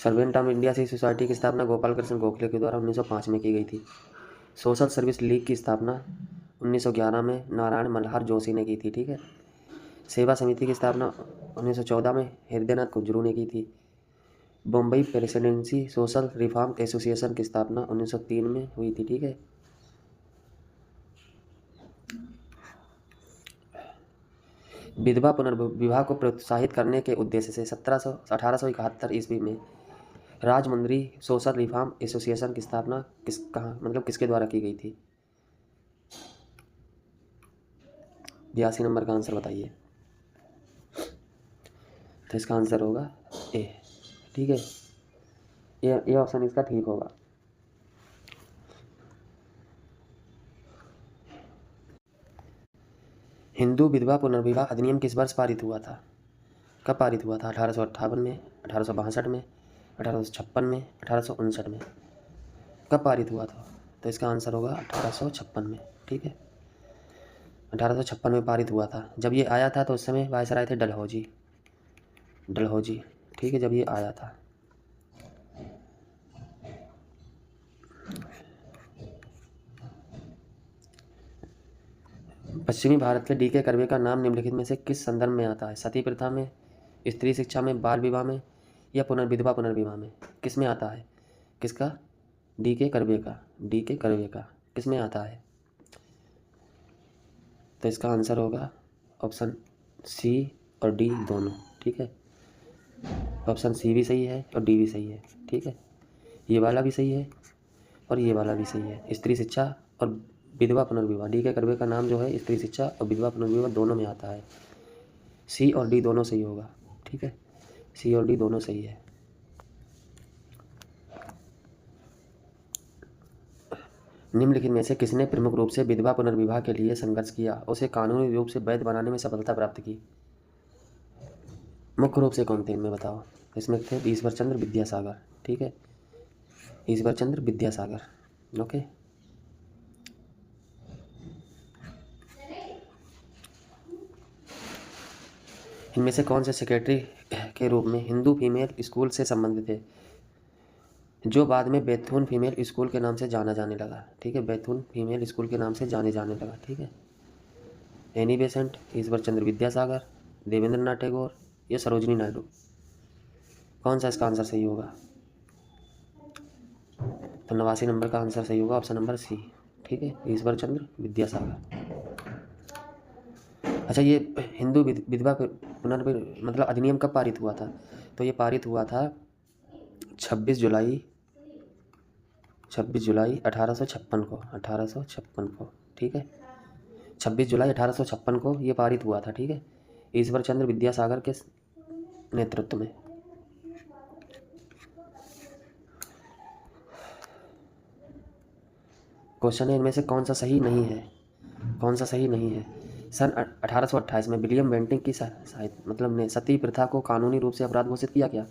Servant of India civil society की स्थापना गोपाल कृष्ण गोखले के द्वारा 1905 में की गई थी। सोशल सर्विस लीग की स्थापना 1911 में नारायण मल्हार जोशी ने की थी। ठीक है। सेवा समिति की स्थापना 1914 में हृदयनाथ कुंजरू ने की थी। Bombay presidency social reform association की स्थापना 1903 में हुई थी। ठीक है। विधवा पुनर्विवाह को प्रोत्साहित करने के उद्देश्य से 1871 ईस्वी में राजमुंद्री सोशल रिफॉर्म एसोसिएशन की स्थापना किसके द्वारा की गई थी? 82 नंबर का आंसर बताइए। तो इसका आंसर होगा ए। ठीक है, ये ऑप्शन इसका ठीक होगा। हिंदू विधवा पुनर्विवाह अधिनियम किस वर्ष पारित हुआ था? कब पारित हुआ था? 1858 में, 1862 में, 1856 में, 1859 में? कब पारित हुआ था? तो इसका आंसर होगा 1856 में। ठीक है, 1856 में पारित हुआ था। जब ये आया था तो उस समय वायसराय थे डलहौजी। ठीक है, जब ये आया था। पश्चिमी भारत के डी.के. कर्वे का नाम निम्नलिखित में से किस संदर्भ में आता है? सती प्रथा में, स्त्री शिक्षा में, बाल विवाह में, या विधवा पुनर्विवाह में? किस में आता है? किसका? डी.के. कर्वे का किस में आता है? तो इसका आंसर होगा ऑप्शन सी और डी दोनों। ठीक है, ऑप्शन सी भी सही है और डी भी सही है। ठीक है, ये वाला भी सही है और ये वाला भी सही है। स्त्री शिक्षा और विधवा पुनर्विवाह, डी.के. कर्वे का नाम जो है स्त्री शिक्षा और विधवा पुनर्विवाह दोनों में आता है। सी और डी दोनों सही होगा। ठीक है, सी और डी दोनों सही है। निम्नलिखित में से किसने प्रमुख रूप से विधवा पुनर्विवाह के लिए संघर्ष किया, उसे कानूनी रूप से वैध बनाने में सफलता प्राप्त की? मुख्य रूप से कौन थे इनमें बताओ? इसमें थे ईश्वर चंद्र विद्यासागर। ठीक है, ईश्वर चंद्र विद्यासागर। ओके, इनमें से कौन से सेक्रेटरी के रूप में हिंदू फीमेल स्कूल से संबंधित थे, जो बाद में बैथून फीमेल स्कूल के नाम से जाना जाने लगा? ठीक है, बैथून फीमेल स्कूल के नाम से जाने लगा। ठीक है, एनी बेसेंट, ईश्वर चंद्र विद्यासागर, देवेंद्र नाथ टैगोर या सरोजिनी नायडू? कौन सा इसका आंसर सही होगा? तो 89 नंबर का आंसर सही होगा, ऑप्शन नंबर सी। ठीक है, ईश्वर चंद्र विद्यासागर। अच्छा, ये हिंदू विधवा पुनर्विवाह अधिनियम कब पारित हुआ था? तो ये पारित हुआ था 26 जुलाई 1856 को। ठीक है, 26 जुलाई 1856 को ये पारित हुआ था। ठीक है, ईश्वर चंद्र विद्यासागर के नेतृत्व में। क्वेश्चन है, इनमें से कौन सा सही नहीं है? सन 1828 में विलियम बेंटिंक की ने सती प्रथा को कानूनी रूप से अपराध घोषित किया क्या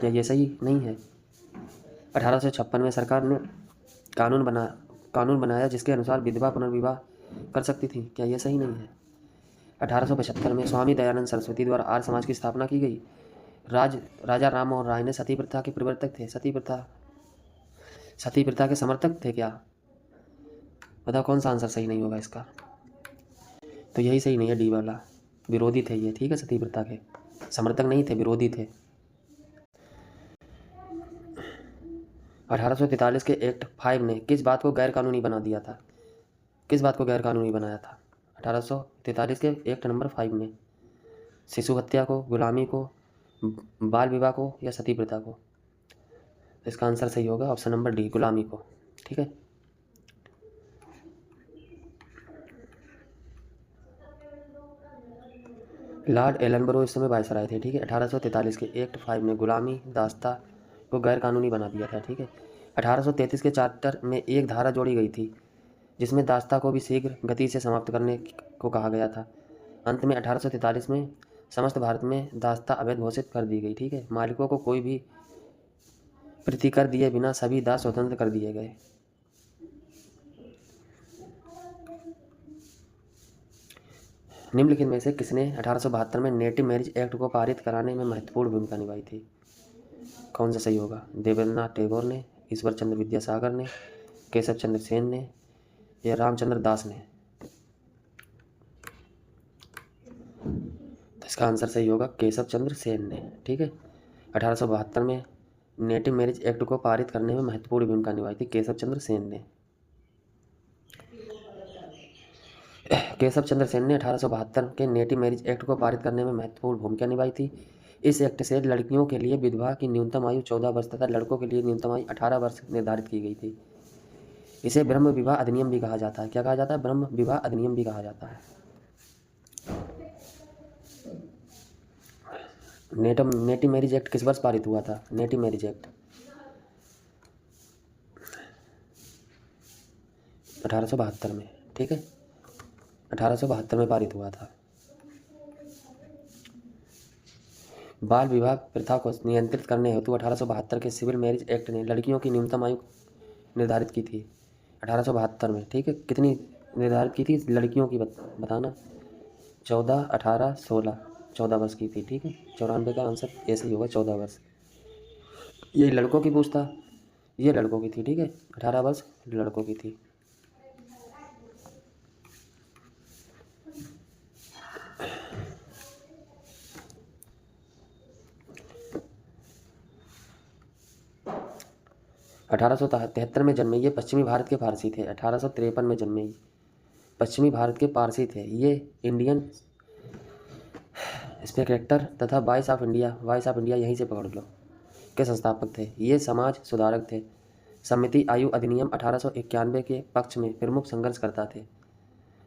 ये सही नहीं है? 1856 में सरकार ने कानून बनाया जिसके अनुसार विधवा पुनर्विवाह कर सकती थी। क्या ये सही नहीं है? 1875 में स्वामी दयानंद सरस्वती द्वारा आर्य समाज की स्थापना की गई। राजा राम मोहन राय ने सती प्रथा के प्रवर्तक थे। सती प्रथा के समर्थक थे क्या? बताओ कौन सा आंसर सही नहीं होगा इसका? तो यही सही नहीं है, डी वाला। विरोधी थे ये। ठीक है, सती प्रथा के समर्थक नहीं थे, विरोधी थे। 1843 के एक्ट 5 ने किस बात को गैर कानूनी बना दिया था? किस बात को गैर कानूनी बनाया था 1843 के एक्ट नंबर 5 ने? शिशु हत्या को, गुलामी को, बाल विवाह को या सती प्रथा को? इसका आंसर सही होगा ऑप्शन नंबर डी, गुलामी को। ठीक है, लॉर्ड एलनबरो इस समय वायसराय थे। ठीक है, 1843 के एक्ट 5 ने गुलामी दास्ता को गैर कानूनी बना दिया था। ठीक है, 1833 के चार्टर में एक धारा जोड़ी गई थी जिसमें दास्ता को भी शीघ्र गति से समाप्त करने को कहा गया था। अंत में 1843 में समस्त भारत में दास्ता अवैध घोषित कर दी गई। ठीक है, मालिकों को कोई भी प्रतिकर दिए बिना सभी दास स्वतंत्र कर दिए गए। निम्नलिखित में से किसने 1872 में नेटिव मैरिज एक्ट को पारित कराने में महत्वपूर्ण भूमिका निभाई थी? कौन सा सही होगा? देवेंद्रनाथ टैगोर ने, ईश्वर चंद्र विद्यासागर ने, केशव चंद्र सेन ने या रामचंद्र दास ने? तो इसका आंसर सही होगा केशव चंद्र सेन ने। ठीक है। 1872 में नेटिव मैरिज एक्ट को पारित करने में महत्वपूर्ण भूमिका निभाई थी केशव चंद्र सेन ने। केशव चंद्र सेन ने 1872 के नेटिव मैरिज एक्ट को पारित करने में महत्वपूर्ण भूमिका निभाई थी। इस एक्ट से लड़कियों के लिए विधवा की न्यूनतम आयु 14 वर्ष तथा लड़कों के लिए न्यूनतम आयु 18 वर्ष निर्धारित की गई थी। इसे ब्रह्म विवाह अधिनियम भी कहा जाता है। क्या कहा जाता है? ब्रह्म विवाह अधिनियम भी कहा जाता है। नेटिव मैरिज एक्ट किस वर्ष पारित हुआ था? नेटिव मैरिज एक्ट 1872 में। ठीक है, 1872 में पारित हुआ था। बाल विवाह प्रथा को नियंत्रित करने हेतु 1872 के सिविल मैरिज एक्ट ने लड़कियों की न्यूनतम आयु निर्धारित की थी 1872 में। ठीक है, कितनी निर्धारित की थी लड़कियों की बताना? 14, 18, 16, 14 वर्ष की थी। ठीक है, 94 का आंसर ऐसे ही होगा, 14 वर्ष। ये लड़कों की पूछता, ये लड़कों की थी। ठीक है, 18 वर्ष लड़कों की थी। अठारह सौ 73 में जन्मे, ये पश्चिमी भारत के फारसी थे। 1853 में जन्मे, पश्चिमी भारत के पारसी थे। ये इंडियन स्पेक्टेटर तथा वॉइस ऑफ इंडिया यहीं से पकड़ लो के संस्थापक थे। ये समाज सुधारक थे। समिति आयु अधिनियम 1891 के पक्ष में प्रमुख संघर्ष करता थे।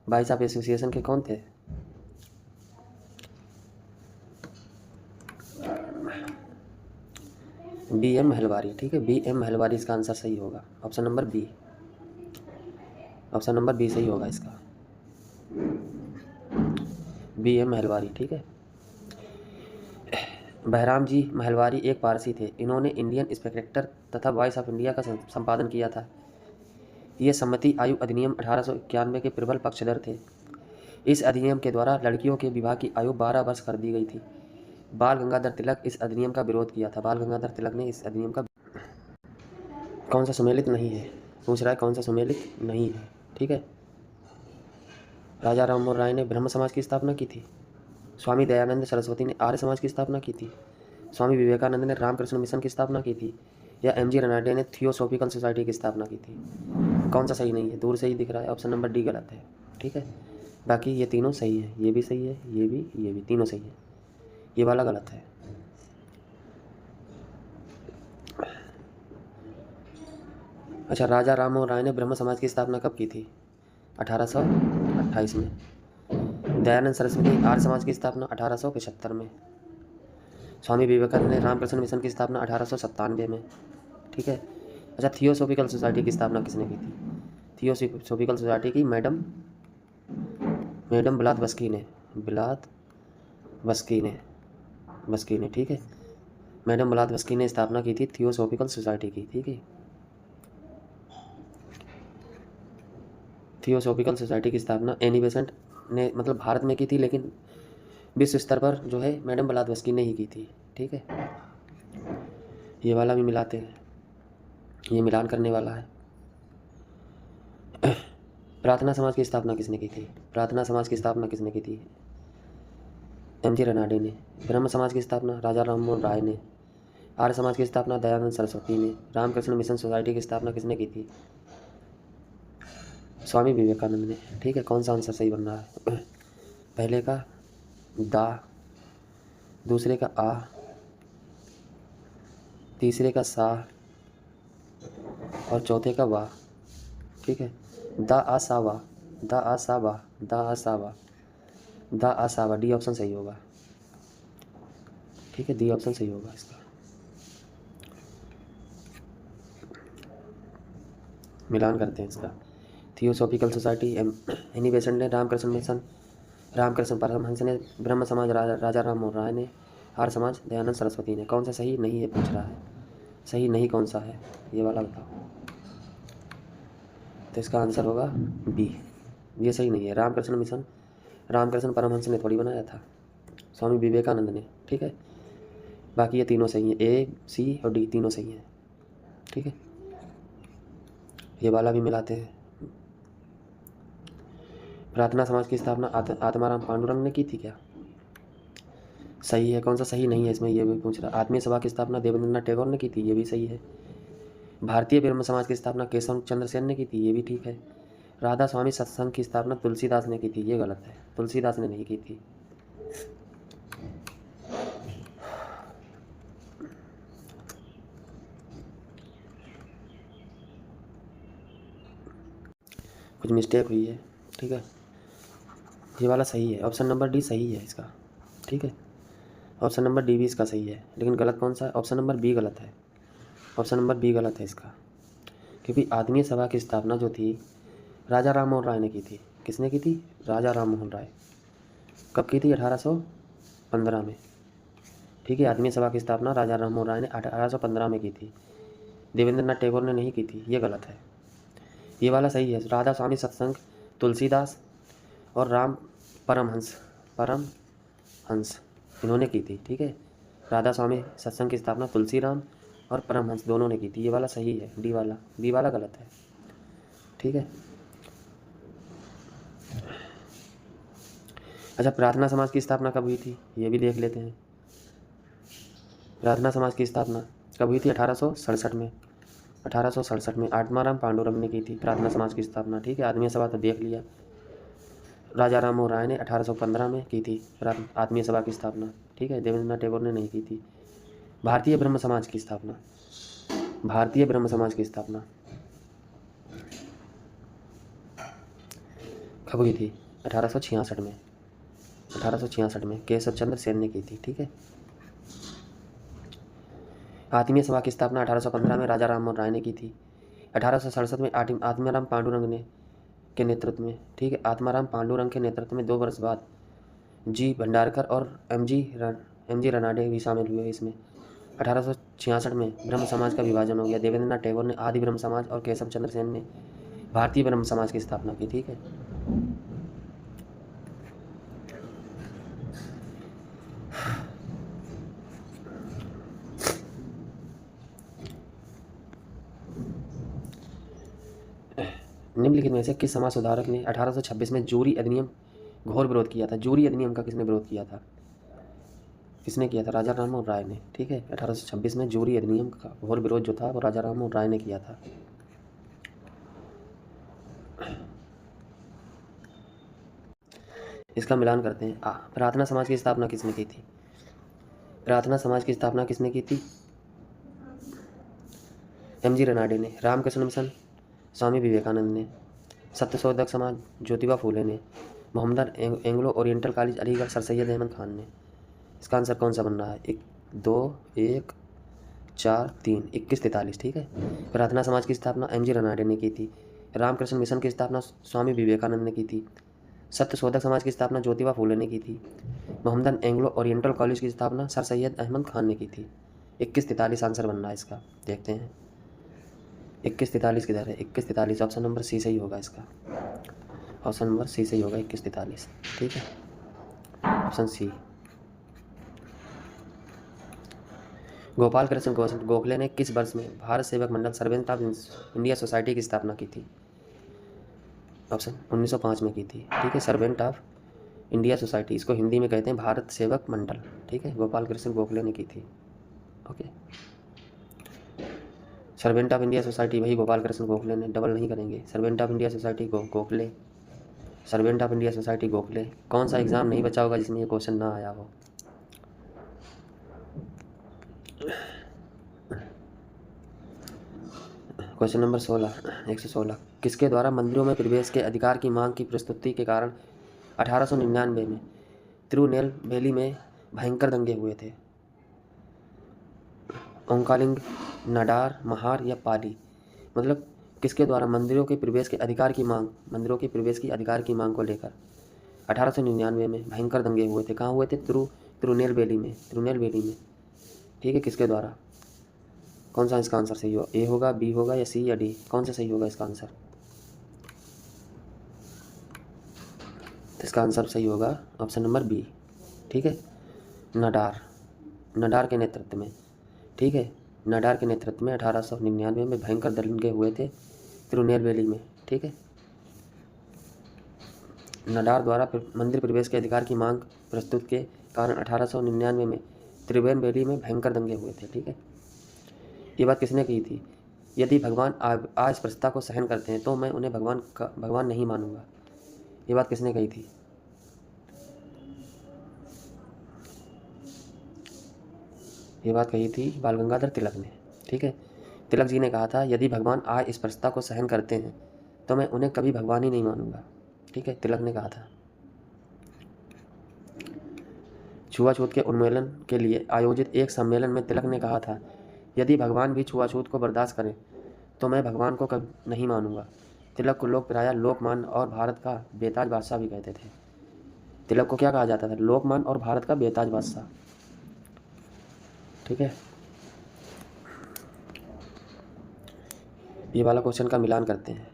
वॉइस ऑफ एसोसिएशन के कौन थे? B.M. महलवारी। ठीक है, B.M. महलवारी इसका आंसर सही होगा। Option number B, option number B सही होगा इसका, B.M. महलवारी। ठीक है। बहराम जी महलवारी एक पारसी थे। इन्होंने इंडियन स्पेक्टेटर तथा वॉइस ऑफ इंडिया का संपादन किया था। ये सम्मति आयु अधिनियम 1891 के प्रबल पक्षधर थे। इस अधिनियम के द्वारा लड़कियों के विवाह की आयु 12 वर्ष कर दी गई थी। बाल गंगाधर तिलक इस अधिनियम का विरोध किया था। बाल गंगाधर तिलक ने इस अधिनियम का कौन सा सुमेलित नहीं है? पूछ रहा है कौन सा सुमेलित नहीं है। ठीक है। राजा राममोहन राय ने ब्रह्म समाज की स्थापना की थी। स्वामी दयानंद सरस्वती ने आर्य समाज की स्थापना की थी। स्वामी विवेकानंद ने रामकृष्ण मिशन की स्थापना की थी। या M.G. रनाडे ने थियोसॉफिकल सोसाइटी की स्थापना की थी। कौन सा सही नहीं है? दूर से ही दिख रहा है। ऑप्शन नंबर डी गलत है। ठीक है, बाकी ये तीनों सही है। ये भी सही है, ये भी तीनों सही है। ये वाला गलत है। अच्छा, राजा राममोहन राय ने ब्रह्म समाज की स्थापना कब की थी? 1828 में। दयानंद सरस्वती आर्य समाज की स्थापना 1875 में। स्वामी विवेकानंद ने रामकृष्ण मिशन की स्थापना 1897 में। ठीक है। अच्छा, थियोसॉफिकल सोसाइटी की स्थापना किसने की थी? थियोसॉफिकल सोसाइटी की मैडम ब्लावत्स्की ने। ठीक है, मैडम ब्लावत्स्की ने स्थापना की थी थियोसॉफिकल सोसाइटी की। ठीक है, थियोसॉफिकल सोसाइटी की स्थापना एनी बेसेंट ने मतलब भारत में की थी, लेकिन विश्व स्तर पर जो है मैडम ब्लावत्स्की ने ही की थी। ठीक है, ये वाला भी मिलाते हैं, ये मिलान करने वाला है। प्रार्थना समाज की स्थापना किसने की थी? प्रार्थना समाज की स्थापना किसने की थी? M.G. रनाडे ने। ब्रह्म समाज की स्थापना राजा राममोहन राय ने। आर्य समाज की स्थापना दयानंद सरस्वती ने। रामकृष्ण मिशन सोसाइटी की स्थापना किसने की थी? स्वामी विवेकानंद ने। ठीक है, कौन सा आंसर सही बन रहा है? पहले का दा, दूसरे का आ, तीसरे का सा और चौथे का वाह। ठीक है, दा आ सा वाह, दा आ सा वाह, दा आ सा वाह, दा आ सा वाह। डी ऑप्शन सही होगा। ठीक है, डी ऑप्शन सही होगा इसका। मिलान करते हैं इसका। थियोसॉफिकल सोसाइटी एनी बेसेंट ने। रामकृष्ण मिशन रामकृष्ण परमहंस ने। ब्रह्म समाज राजा राममोहन राय ने। आर्य समाज दयानंद सरस्वती ने। कौन सा सही नहीं है पूछ रहा है? सही नहीं कौन सा है ये वाला बताओ। तो इसका आंसर होगा बी, ये सही नहीं है। रामकृष्ण मिशन रामकृष्ण परमहंस ने थोड़ी बनाया था, स्वामी विवेकानंद ने। ठीक है, बाकी ये तीनों सही हैं, ए सी और डी तीनों सही हैं। ठीक है, ये वाला भी मिलाते हैं। प्रार्थना समाज की स्थापना आत्माराम पांडुरंग ने की थी क्या? सही है। कौन सा सही नहीं है इसमें, ये भी पूछ रहा। आत्मीय सभा की स्थापना देवेंद्रनाथ टैगोर ने की थी, ये भी सही है। भारतीय ब्रह्म समाज की स्थापना केशव चंद्र सेन ने की थी, ये भी ठीक है। राधा स्वामी सत्संग की स्थापना तुलसीदास ने की थी, ये गलत है, तुलसीदास ने नहीं की थी। कुछ मिस्टेक हुई है। ठीक है, ये वाला सही है, ऑप्शन नंबर डी सही है इसका। ठीक है, ऑप्शन नंबर डी भी इसका सही है, लेकिन गलत कौन सा है? ऑप्शन नंबर बी गलत है, ऑप्शन नंबर बी गलत है इसका। क्योंकि आत्मीय सभा की स्थापना जो थी राजा राम मोहन राय ने की थी। किसने की थी? राजा राम मोहन राय। कब की थी? 1815 में। ठीक है, आत्मीय सभा की स्थापना राजा राम मोहन राय ने 1815 में की थी, देवेंद्रनाथ टैगोर ने नहीं की थी, ये गलत है। ये वाला सही है, राधा स्वामी सत्संग तुलसीदास और राम परमहंस इन्होंने की थी। ठीक है, राधा स्वामी सत्संग की स्थापना तुलसी राम और परमहंस दोनों ने की थी, ये वाला सही है। डी वाला, बी वाला गलत है। ठीक है, अच्छा, प्रार्थना समाज की स्थापना कब हुई थी, ये भी देख लेते हैं। प्रार्थना समाज की स्थापना कब हुई थी? 1867 में। 1867 में आत्माराम पांडुरंग ने की थी प्रार्थना समाज की स्थापना। ठीक है, आत्मीय सभा तो देख लिया, राजा राम मोहन राय ने 1815 में की थी आत्मीय सभा की स्थापना। ठीक है, देवेंद्रनाथ टैगोर ने नहीं की थी। भारतीय ब्रह्म समाज की स्थापना, भारतीय ब्रह्म समाज की स्थापना कब हुई थी? 1866 में। 1866 में केशव चंद्र सेन ने की थी। ठीक है, आत्मीय सभा की स्थापना 1815 में राजा राम मोहन राय ने की थी। 1867 में आत्माराम पांडुरंग ने के नेतृत्व में। ठीक है, आत्माराम पांडुरंग के नेतृत्व में 2 वर्ष बाद जी भंडारकर और एम जी रनाडे भी शामिल हुए इसमें। 1866 में ब्रह्म समाज का विभाजन हो गया। देवेंद्रनाथ टैगोर ने आदि ब्रह्म समाज और केशव चंद्र सेन ने भारतीय ब्रह्म समाज की स्थापना की। ठीक है, निम्नलिखित में से किस समाज सुधारक ने 1826 में जूरी अधिनियम घोर विरोध किया था? जूरी अधिनियम का किसने विरोध किया था? किसने किया था? राजा राम मोहन राय ने। ठीक है, 1826 में जूरी अधिनियम का घोर विरोध जो था वो राजा राम मोहन राय ने किया था। इसका मिलान करते हैं। प्रार्थना समाज की स्थापना किसने की थी? प्रार्थना समाज की स्थापना किसने की थी? एम जी रनाडे ने। रामकृष्ण मिशन स्वामी विवेकानंद ने। सत्यशोधक समाज ज्योतिबा फूले ने। Mohammedan Anglo Oriental College Aligarh Sir Syed Ahmad Khan ने। इसका आंसर कौन सा बन रहा है? 1 2 1 4 3 21 43। ठीक है, प्रार्थना समाज की स्थापना एम जी रनाडे ने की थी। रामकृष्ण मिशन की स्थापना स्वामी विवेकानंद ने की थी। सत्यशोधक समाज की स्थापना ज्योतिबा फूले ने की थी। मोहम्मदन एंग्लो ओरिएंटल कॉलेज की स्थापना सर सैयद अहमद खान ने की थी। 2143 आंसर बन रहा है इसका। देखते हैं 2143 किधर है? 2143 ऑप्शन नंबर सी सही होगा इसका। ऑप्शन नंबर सी सही होगा 2143। ठीक है, ऑप्शन सी। गोपाल कृष्ण गोखले ने किस वर्ष में भारत सेवक मंडल सर्वेंट ऑफ इंडिया सोसाइटी की स्थापना की थी? ऑप्शन 1905 में की थी। ठीक है, सर्वेंट ऑफ इंडिया सोसाइटी, इसको हिंदी में कहते हैं भारत सेवक मंडल। ठीक है, गोपाल कृष्ण गोखले ने की थी। Okay, servant of India society वही गोपाल कृष्ण गोखले ने, डबल नहीं करेंगे। Servant of India society Gokhale, servant of India society Gokhale. कौन सा एग्जाम नहीं बचा होगा जिसमें ये क्वेश्चन ना आया हो? क्वेश्चन नंबर 116 किसके द्वारा मंदिरों में प्रवेश के अधिकार की मांग की प्रस्तुति के कारण 1899 में तिरुनेलवेली में भयंकर दंगे हुए थे? ओंकालिंग, नाडार, महार या पाली? मतलब किसके द्वारा मंदिरों के प्रवेश के अधिकार की मांग, मंदिरों के प्रवेश की अधिकार की मांग को लेकर 1899 में भयंकर दंगे हुए थे? कहाँ हुए थे? तिरुनेलवेली में। ठीक है, किसके द्वारा? कौन सा इसका आंसर सही होगा? ए होगा, बी होगा या सी या डी? कौन सा सही होगा इसका आंसर? तो इसका आंसर सही होगा ऑप्शन नंबर बी। ठीक है, नाडार नडार के नेतृत्व में, ठीक है, नडार के नेतृत्व में 1899 में भयंकर दंगे हुए थे तिरुनेलवेली में, ठीक है। नडार द्वारा मंदिर प्रवेश के अधिकार की मांग प्रस्तुत के कारण 1899 में त्रिवेणवेली में भयंकर दंगे हुए थे, ठीक है। ये बात किसने कही थी? यदि भगवान अस्पृश्यता को सहन करते हैं तो मैं उन्हें भगवान नहीं मानूंगा। ये बात किसने कही थी? ये बात कही थी बाल गंगाधर तिलक ने, ठीक है। तिलक जी ने कहा था यदि भगवान अस्पृश्यता को सहन करते हैं तो मैं उन्हें कभी भगवान ही नहीं मानूंगा, ठीक है, तिलक ने कहा था। छुआछूत के उन्मूलन के लिए आयोजित एक सम्मेलन में तिलक ने कहा था यदि भगवान भी छुआछूत को बर्दाश्त करें तो मैं भगवान को कभी नहीं मानूंगा। तिलक को लोग प्रायः लोकमान और भारत का बेताज बादशाह भी कहते थे। तिलक को क्या कहा जाता था? लोकमान और भारत का बेताज बादशाह, ठीक है। ये वाला क्वेश्चन का मिलान करते हैं।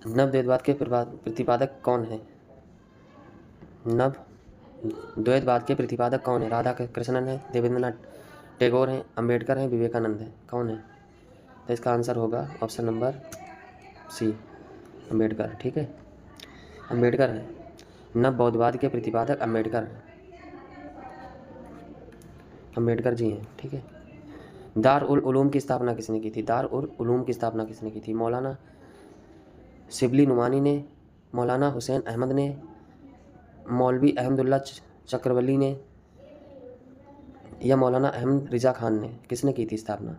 नवद्वैतवाद के प्रतिपादक कौन है? नवद्वैतवाद के प्रतिपादक कौन है? राधा कृष्णन है, देवेंद्रनाथ टैगोर हैं, अंबेडकर हैं, विवेकानंद है, कौन है? तो इसका आंसर होगा ऑप्शन नंबर सी, अंबेडकर, ठीक है, अंबेडकर है। नवबौद्धवाद के प्रतिपादक अंबेडकर हैं, अंबेडकर जी हैं, ठीक है। दार उल उलूम की स्थापना किसने की थी? दार उल उलूम की स्थापना किसने की थी? मौलाना शिबली नुमानी ने, मौलाना हुसैन अहमद ने, मौलवी अहमदुल्ला चक्रवली ने, या मौलाना अहमद रिजा खान ने? किसने की थी स्थापना?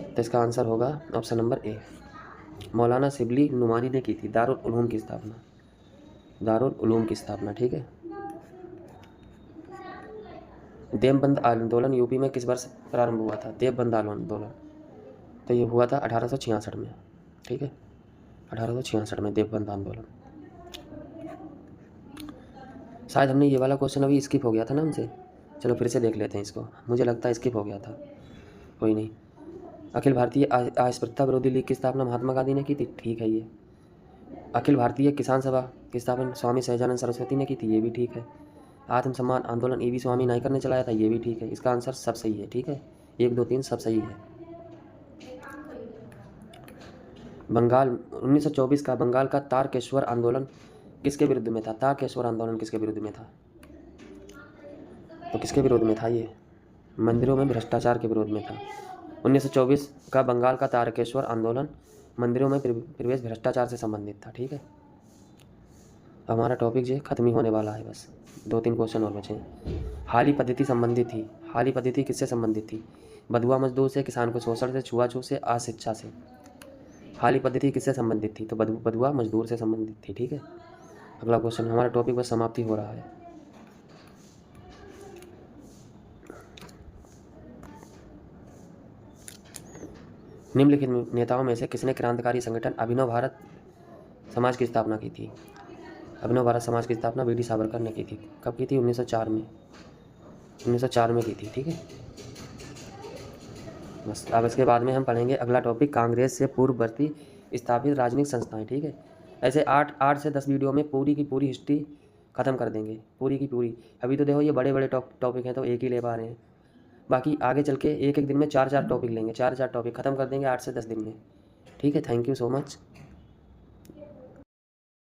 तो इसका आंसर होगा ऑप्शन नंबर ए, मौलाना शिबली नुमानी ने की थी दारुल उलूम की स्थापना, दारुल उलूम की स्थापना, ठीक है। देवबंद आंदोलन यूपी में किस वर्ष प्रारंभ हुआ था? देवबंद आंदोलन, तो ये हुआ था 1866 में, ठीक है, 1866 में देवबंद आंदोलन। शायद हमने ये वाला क्वेश्चन अभी स्किप हो गया था ना हमसे, चलो फिर से देख लेते हैं इसको, मुझे लगता है स्किप हो गया था, कोई नहीं। अखिल भारतीय अस्पृश्यता विरोधी लीग की स्थापना महात्मा गांधी ने की थी, ठीक है ये। अखिल भारतीय किसान सभा की स्थापना स्वामी सहजानंद सरस्वती ने की थी, ये भी ठीक है। आत्म सम्मान आंदोलन ए.वी. स्वामी नाइकर ने चलाया था, ये भी ठीक है। इसका आंसर सब सही है, ठीक है, 1, 2, 3 सब सही है। बंगाल 1924 का बंगाल का तारकेश्वर आंदोलन किसके विरुद्ध में था? तारकेश्वर आंदोलन किसके विरुद्ध में था? तो किसके विरोध में था ये? मंदिरों में भ्रष्टाचार के विरोध में था। 1924 का बंगाल का तारकेश्वर आंदोलन मंदिरों में प्रवेश भ्रष्टाचार से संबंधित था, ठीक है। हमारा टॉपिक जो खत्म ही होने वाला है, बस 2-3 क्वेश्चन और बचे हैं। हाली पद्धति संबंधित थी, हाली पद्धति किससे संबंधित थी? बधुआ मजदूर से, किसान को शोषण से, छुआछूत से, अशिक्षा से। हाली पद्धति किससे संबंधित थी? तो बधुआ मजदूर से संबंधित थी, ठीक है। अगला क्वेश्चन, हमारा टॉपिक बस समाप्ति हो रहा है। निम्नलिखित नेताओं में से किसने क्रांतिकारी संगठन अभिनव भारत समाज की स्थापना की थी? अभिनव भारत समाज की स्थापना वी.डी. सावरकर ने की थी। कब की थी? 1904 में, 1904 में की थी, ठीक है। बस अब इसके बाद में हम पढ़ेंगे अगला टॉपिक, कांग्रेस से पूर्ववर्ती स्थापित राजनीतिक संस्थाएं, ठीक है। ऐसे 8 से 10 वीडियो में पूरी की पूरी हिस्ट्री ख़त्म कर देंगे, पूरी की पूरी। अभी तो देखो ये बड़े बड़े टॉपिक हैं तो एक ही ले पा रहे हैं, बाकी आगे चल के एक दिन में 4-4 टॉपिक लेंगे, 4-4 टॉपिक ख़त्म कर देंगे 8 से 10 दिन में, ठीक है। Thank you so much.